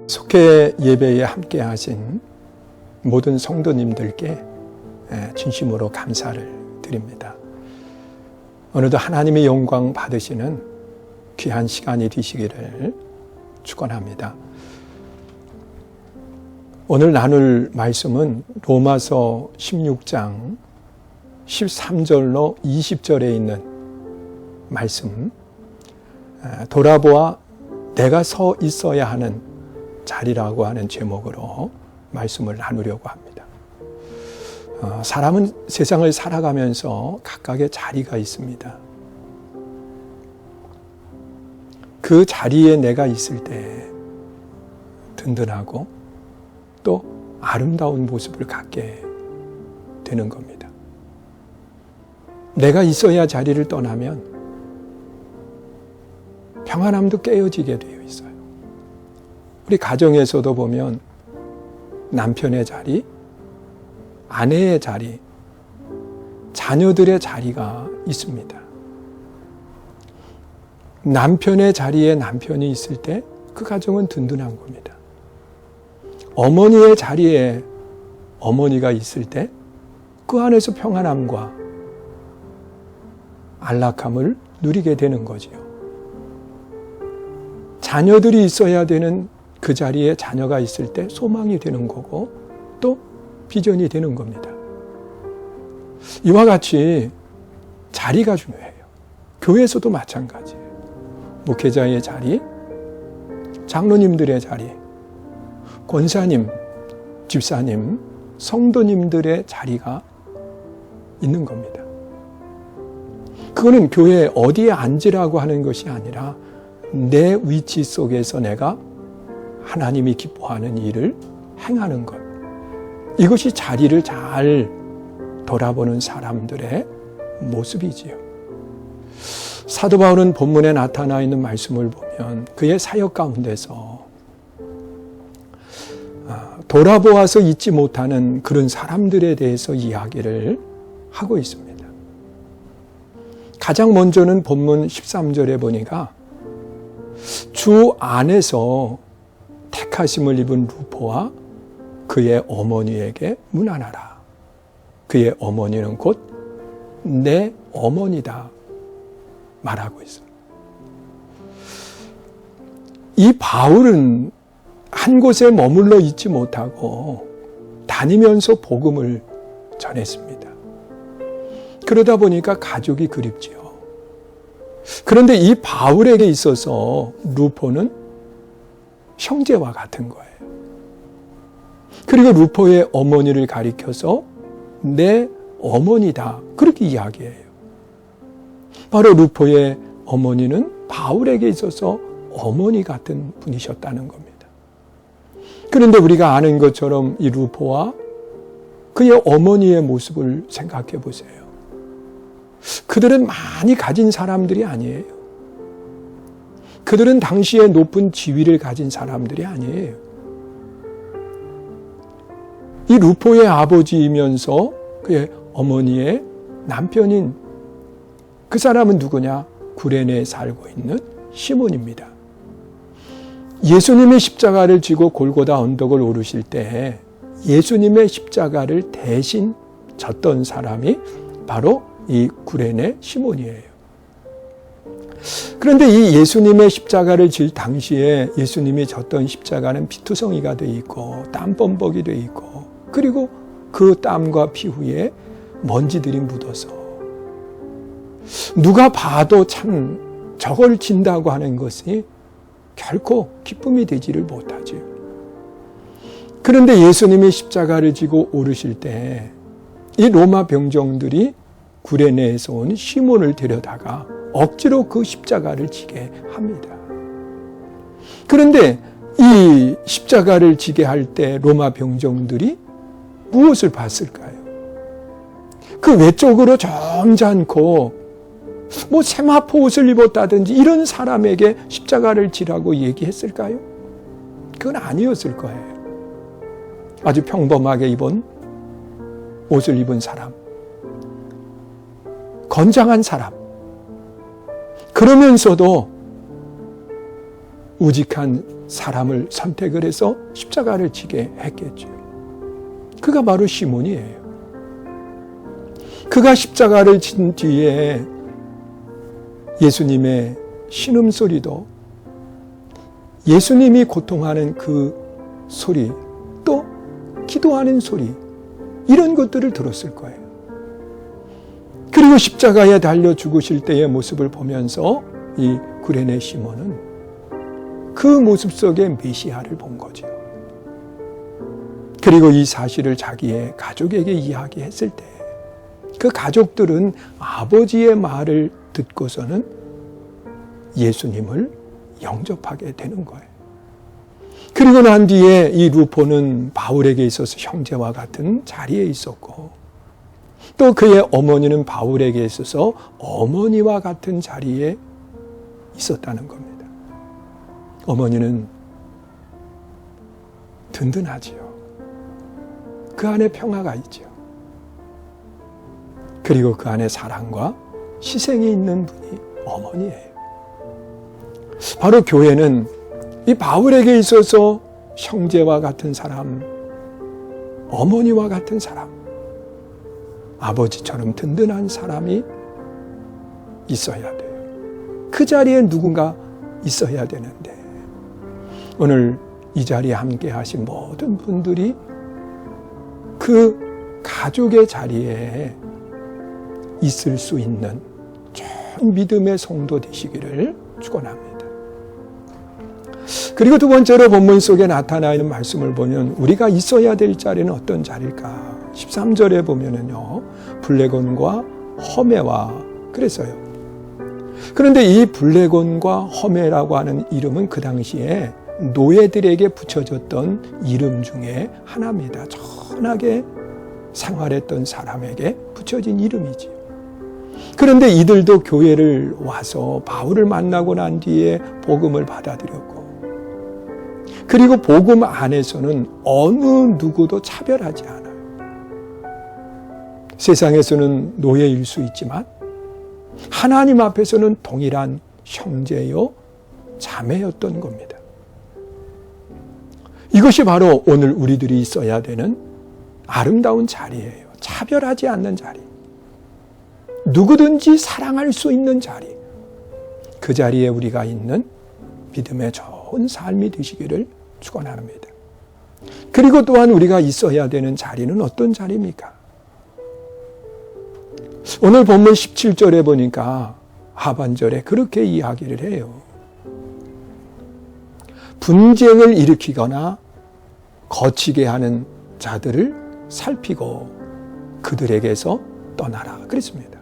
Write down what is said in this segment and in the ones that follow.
속회 예배에 함께 하신 모든 성도님들께 진심으로 감사를 드립니다. 오늘도 하나님의 영광 받으시는 귀한 시간이 되시기를 축원합니다. 오늘 나눌 말씀은 로마서 16장 13절로 20절에 있는 말씀, 돌아보아 내가 서 있어야 하는 자리라고 하는 제목으로 말씀을 나누려고 합니다. 사람은 세상을 살아가면서 각각의 자리가 있습니다. 그 자리에 내가 있을 때 든든하고 또 아름다운 모습을 갖게 되는 겁니다. 내가 있어야 자리를 떠나면 평안함도 깨어지게 되어 있어요. 우리 가정에서도 보면 남편의 자리, 아내의 자리, 자녀들의 자리가 있습니다. 남편의 자리에 남편이 있을 때 그 가정은 든든한 겁니다. 어머니의 자리에 어머니가 있을 때 그 안에서 평안함과 안락함을 누리게 되는 거지요. 자녀들이 있어야 되는 그 자리에 자녀가 있을 때 소망이 되는 거고 또 비전이 되는 겁니다. 이와 같이 자리가 중요해요. 교회에서도 마찬가지예요. 목회자의 자리, 장로님들의 자리, 권사님, 집사님, 성도님들의 자리가 있는 겁니다. 그거는 교회 어디에 앉으라고 하는 것이 아니라 내 위치 속에서 내가 하나님이 기뻐하는 일을 행하는 것. 이것이 자리를 잘 돌아보는 사람들의 모습이지요. 사도 바울은 본문에 나타나 있는 말씀을 보면 그의 사역 가운데서 돌아보아서 잊지 못하는 그런 사람들에 대해서 이야기를 하고 있습니다. 가장 먼저는 본문 13절에 보니까 주 안에서 택하심을 입은 루포와 그의 어머니에게 문안하라. 그의 어머니는 곧 내 어머니다 말하고 있습니다. 이 바울은 한 곳에 머물러 있지 못하고 다니면서 복음을 전했습니다. 그러다 보니까 가족이 그립지요. 그런데 이 바울에게 있어서 루포는 형제와 같은 거예요. 그리고 루포의 어머니를 가리켜서 내 어머니다 그렇게 이야기해요. 바로 루포의 어머니는 바울에게 있어서 어머니 같은 분이셨다는 겁니다. 그런데 우리가 아는 것처럼 이 루포와 그의 어머니의 모습을 생각해 보세요. 그들은 많이 가진 사람들이 아니에요. 그들은 당시에 높은 지위를 가진 사람들이 아니에요. 이 루포의 아버지이면서 그의 어머니의 남편인 그 사람은 누구냐? 구레네에 살고 있는 시몬입니다. 예수님의 십자가를 지고 골고다 언덕을 오르실 때 예수님의 십자가를 대신 졌던 사람이 바로 이 구레네 시몬이에요. 그런데 이 예수님의 십자가를 질 당시에 예수님이 졌던 십자가는 피투성이가 돼 있고 땀범벅이 돼 있고 그리고 그 땀과 피 후에 먼지들이 묻어서 누가 봐도 참 저걸 진다고 하는 것이 결코 기쁨이 되지를 못하지요. 그런데 예수님이 십자가를 지고 오르실 때 이 로마 병정들이 구레네에서 온 시몬을 데려다가 억지로 그 십자가를 지게 합니다. 그런데 이 십자가를 지게 할 때 로마 병정들이 무엇을 봤을까요? 그 외적으로 점잖고 세마포 옷을 입었다든지 이런 사람에게 십자가를 지라고 얘기했을까요? 그건 아니었을 거예요. 아주 평범하게 입은 옷을 입은 사람, 건장한 사람, 그러면서도 우직한 사람을 선택을 해서 십자가를 지게 했겠죠. 그가 바로 시몬이에요. 그가 십자가를 진 뒤에 예수님의 신음소리도, 예수님이 고통하는 그 소리, 또 기도하는 소리, 이런 것들을 들었을 거예요. 그리고 십자가에 달려 죽으실 때의 모습을 보면서 이 구레네 시몬은 그 모습 속에 메시아를 본 거죠. 그리고 이 사실을 자기의 가족에게 이야기했을 때 그 가족들은 아버지의 말을 듣고서는 예수님을 영접하게 되는 거예요. 그리고 난 뒤에 이 루포는 바울에게 있어서 형제와 같은 자리에 있었고, 또 그의 어머니는 바울에게 있어서 어머니와 같은 자리에 있었다는 겁니다. 어머니는 든든하지요. 그 안에 평화가 있죠. 그리고 그 안에 사랑과 희생이 있는 분이 어머니예요. 바로 교회는 이 바울에게 있어서 형제와 같은 사람, 어머니와 같은 사람, 아버지처럼 든든한 사람이 있어야 돼요. 그 자리에 누군가 있어야 되는데, 오늘 이 자리에 함께 하신 모든 분들이 그 가족의 자리에 있을 수 있는 좋은 믿음의 성도 되시기를 축원합니다. 그리고 두 번째로 본문 속에 나타나 있는 말씀을 보면 우리가 있어야 될 자리는 어떤 자리일까? 13절에 보면은요, 블레곤과 허메와 그랬어요. 그런데 이 블레곤과 허메라고 하는 이름은 그 당시에 노예들에게 붙여졌던 이름 중에 하나입니다. 천하게 생활했던 사람에게 붙여진 이름이지요. 그런데 이들도 교회를 와서 바울을 만나고 난 뒤에 복음을 받아들였고, 그리고 복음 안에서는 어느 누구도 차별하지 않아요. 세상에서는 노예일 수 있지만 하나님 앞에서는 동일한 형제요 자매였던 겁니다. 이것이 바로 오늘 우리들이 있어야 되는 아름다운 자리예요. 차별하지 않는 자리. 누구든지 사랑할 수 있는 자리. 그 자리에 우리가 있는 믿음의 좋은 삶이 되시기를 축원합니다. 그리고 또한 우리가 있어야 되는 자리는 어떤 자리입니까? 오늘 본문 17절에 보니까 하반절에 그렇게 이야기를 해요. 분쟁을 일으키거나 거치게 하는 자들을 살피고 그들에게서 떠나라 그랬습니다.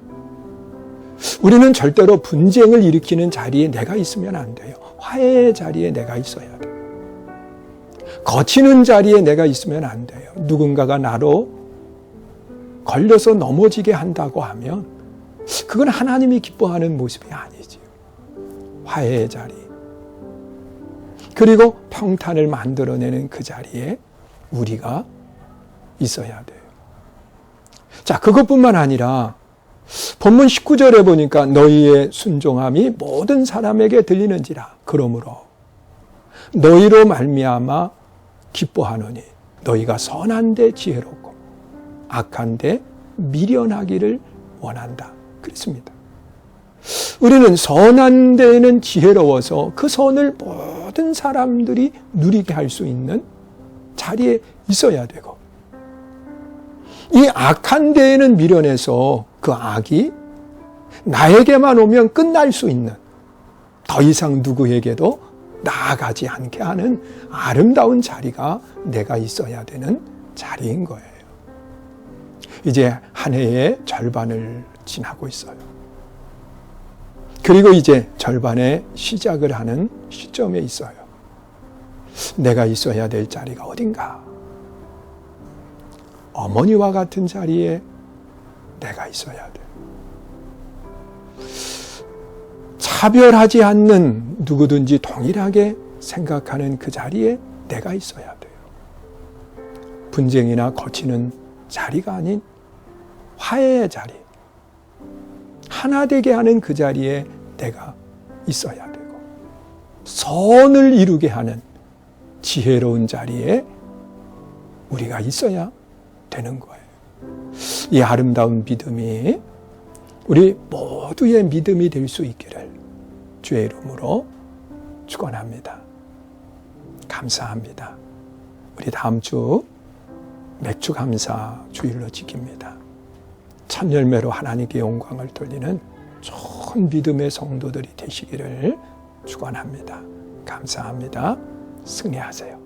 우리는 절대로 분쟁을 일으키는 자리에 내가 있으면 안 돼요. 화해의 자리에 내가 있어야 돼요. 거치는 자리에 내가 있으면 안 돼요. 누군가가 나로 걸려서 넘어지게 한다고 하면 그건 하나님이 기뻐하는 모습이 아니지요. 화해의 자리. 그리고 평탄을 만들어내는 그 자리에 우리가 있어야 돼요. 자, 그것뿐만 아니라 본문 19절에 보니까 너희의 순종함이 모든 사람에게 들리는지라. 그러므로 너희로 말미암아 기뻐하노니 너희가 선한 데 지혜롭고 악한 데 미련하기를 원한다. 그렇습니다. 우리는 선한 데에는 지혜로워서 그 선을 모든 사람들이 누리게 할 수 있는 자리에 있어야 되고, 이 악한 데에는 미련해서 그 악이 나에게만 오면 끝날 수 있는, 더 이상 누구에게도 나아가지 않게 하는 아름다운 자리가 내가 있어야 되는 자리인 거예요. 이제 한 해의 절반을 지나고 있어요. 그리고 이제 절반의 시작을 하는 시점에 있어요. 내가 있어야 될 자리가 어딘가? 어머니와 같은 자리에 내가 있어야 돼. 차별하지 않는, 누구든지 동일하게 생각하는 그 자리에 내가 있어야 돼요. 분쟁이나 거치는 자리가 아닌 화해의 자리, 하나 되게 하는 그 자리에 내가 있어야 되고, 선을 이루게 하는 지혜로운 자리에 우리가 있어야 되는 거예요. 이 아름다운 믿음이 우리 모두의 믿음이 될 수 있기를 주의 이름으로 축원합니다. 감사합니다. 우리 다음 주 맥주 감사 주일로 지킵니다. 첫 열매로 하나님께 영광을 돌리는 좋은 믿음의 성도들이 되시기를 축원합니다. 감사합니다. 승리하세요.